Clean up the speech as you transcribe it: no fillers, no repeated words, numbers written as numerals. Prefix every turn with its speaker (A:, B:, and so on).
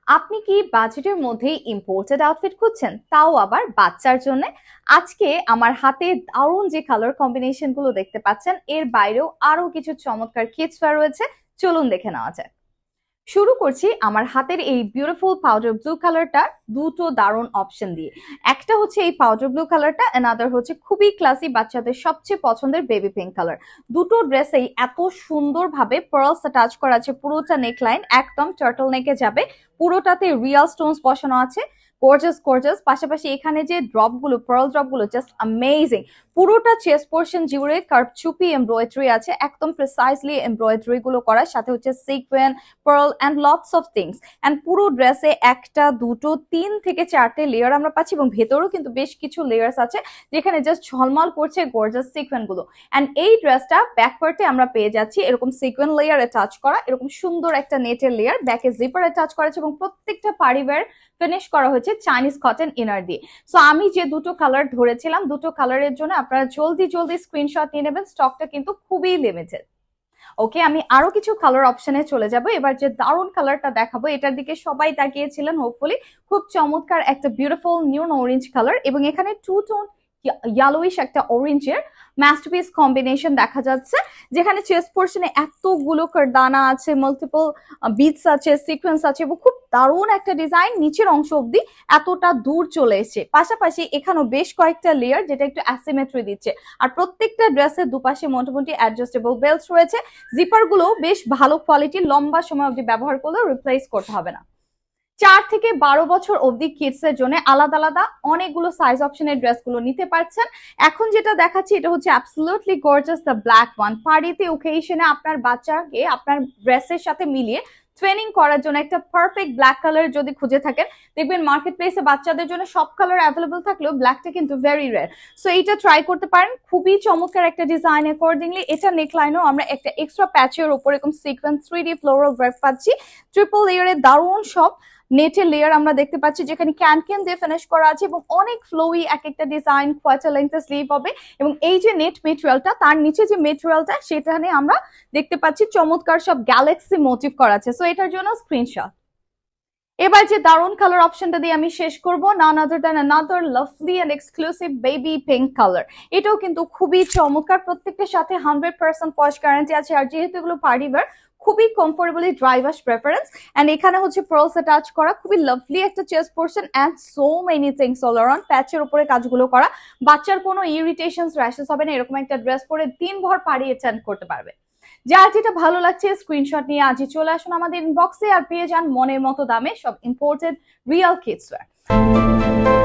A: আপনি কি বাজেটের মধ্যেই ইম্পোর্টেড আউটফিট খুঁজছেন, তাও আবার বাচ্চার জন্য? আজকে আমার হাতে দারুণ যে কালার কম্বিনেশন গুলো দেখতে পাচ্ছেন, এর বাইরেও আরো কিছু চমৎকার কিডস ওয়্যার রয়েছে। চলুন দেখে নেওয়া যাক। শুরু করছি আমার হাতের এই বিউটিফুল পাউডার ব্লু কালারটা দুটো দারুণ অপশন দিয়ে। একটা হচ্ছে এই পাউডার ব্লু কালারটা, অ্যানাদার হচ্ছে খুবই ক্লাসি বাচ্চাদের সবচেয়ে পছন্দের বেবি পিঙ্ক কালার। দুটো ড্রেসেই এত সুন্দরভাবে পার্লস টাচ করা আছে, পুরোটা নেকলাইন একদম টার্টল নেকে যাবে, পুরোটাতে রিয়াল স্টোনস বসানো আছে। গর্জাস গর্জাস, পাশাপাশি এখানে যে ড্রপ গুলো, পার্ল ড্রপ গুলো জাস্ট অ্যামেজিং। পুরোটা চেস্ট পোর্শন জুড়ে কারচুপি এমব্রয়ডারি আছে, একদম প্রিসাইজলি এমব্রয়ডারি গুলো করা, সাথে হচ্ছে sequin, pearl and lots of things. and পুরো ড্রেসে একটা দুটো তিন থেকে চারটে লেয়ার আমরা পাচ্ছি, এবং ভেতরেও কিন্তু বেশ কিছু লেয়ার্স আছে যেখানে জাস্ট ঝলমল করছে গর্জাস সিকোয়েন গুলো। এন্ড এই ড্রেসটা ব্যাক পার্টে আমরা পেয়ে যাচ্ছি এরকম সিকোয়েন লেয়ারে টাচ করা, এরকম সুন্দর একটা নেটের লেয়ার, ব্যাকে জিপারে টাচ করা আছে, এবং প্রত্যেকটা পারিওয়্যার ফিনিশ করা হয়েছে চাইনিজ কটন ইনার দিয়ে। সো আমি যে দুটো কালার ধরেছিলাম, দুটো কালারের জন্য আপনারা জলদি জলদি স্ক্রিনশট নিয়ে নেবেন, স্টকটা কিন্তু খুবই লিমিটেড। ওকে, আমি আরো কিছু কালার অপশনে চলে যাব। এবার যে দারুন কালারটা দেখাবো, এটার দিকে সবাই তাকিয়েছিলেন হোপফুলি। খুব চমৎকার একটা বিউটিফুল নিউ অরেঞ্জ কালার, এবং এখানে টু টোন ইয়ালোইশ একটা অরেঞ্জের মাস্টারপিস কম্বিনেশন দেখা যাচ্ছে, যেখানে চেস্ট পোর্শনে এতগুলো দানা আছে, মাল্টিপল বিটস আছে, সিকোয়েন্স আছে, এবং খুব দারুণ একটা ডিজাইন নিচের অংশ অব্দি এতটা দূর চলে এসছে। পাশাপাশি এখানেও বেশ কয়েকটা লেয়ার যেটা একটু অ্যাসিমেট্রি দিচ্ছে। আর প্রত্যেকটা ড্রেসের দুপাশে মোটামুটি অ্যাডজাস্টেবল বেল্ট রয়েছে। জিপার গুলো বেশ ভালো কোয়ালিটির, লম্বা সময় অব্দি ব্যবহার করলেও রিপ্লেস করতে হবে না। 4 থেকে 12 বছর অব্দি কিডস এর জন্য আলাদা আলাদা অনেকগুলো সাইজ অপশনের ড্রেসগুলো নিতে পারছেন। এখন যেটা দেখাচ্ছি এটা হচ্ছে absolutely gorgeous the black one. পার্টিতে ওকেশনে আপনার বাচ্চাকে আপনার ড্রেসের সাথে মিলিয়ে ট্রেনিং করার জন্য একটা পারফেক্ট ব্ল্যাক কালার যদি খুঁজে থাকেন, দেখবেন মার্কেট প্লেসে বাচ্চাদের জন্য সব কালার অ্যাভেলেবল থাকলেও ব্ল্যাকটা কিন্তু ভেরি রেয়ার। সো এইটা ট্রাই করতে পারেন, খুবই চমৎকার একটা ডিজাইন। অ্যাকর্ডিংলি এটা নেকলাইনও আমরা একটা এক্সট্রা প্যাচের উপর এরকম সিকোয়েন্স 3D ফ্লোরাল ওয়ার্ক পাচ্ছি। ট্রিপল লেয়ারে দারুণ সব নেটের লেয়ার আমরা দেখতে পাচ্ছি, যেখানে ক্যান দিয়ে ফিনিশ করা আছে, এবং অনেক ফ্লোই এক একটা ডিজাইন, কোয়ার্টার লেন্থের স্লিভ হবে। এবং এই যে নেট মেটেরিয়ালটা, তার নিচে যে মেটেরিয়ালটা সেখানে আমরা দেখতে পাচ্ছি চমৎকার সব গ্যালাক্সি মোটিভ করা আছে। সো এটার জন্য স্ক্রিনশট। এবার যে দারুন কালার অপশনটা দিয়ে আমি শেষ করব, none other than another lovely and exclusive baby pink colour. এটাও কিন্তু খুবই চমৎকার, প্রত্যেকটার সাথে 100% ওয়াশ গ্যারান্টি আছে। আর যেহেতু এগুলো পার্টি ওয়্যার, খুবই comfortably dry wash preference. And এখানে হচ্ছে পার্লস টাচ করা, খুবই লাভলি একটা chest portion, and so many things all around. প্যাচের উপরে কাজগুলো করা, বাচ্চার কোনো ইরিটেশনস র্যাশেস হবে না। এরকম একটা ড্রেস পরে দিনভর পার্টি অ্যাটেন্ড করতে পারবে। যার যেটা ভালো লাগছে স্ক্রিনশট নিয়ে আজই চলে আসুন আমাদের ইনবক্সে, আর পেয়ে যান মনের মতো দামে সব ইম্পোর্টেড রিয়েল কিডস ওয়্যার।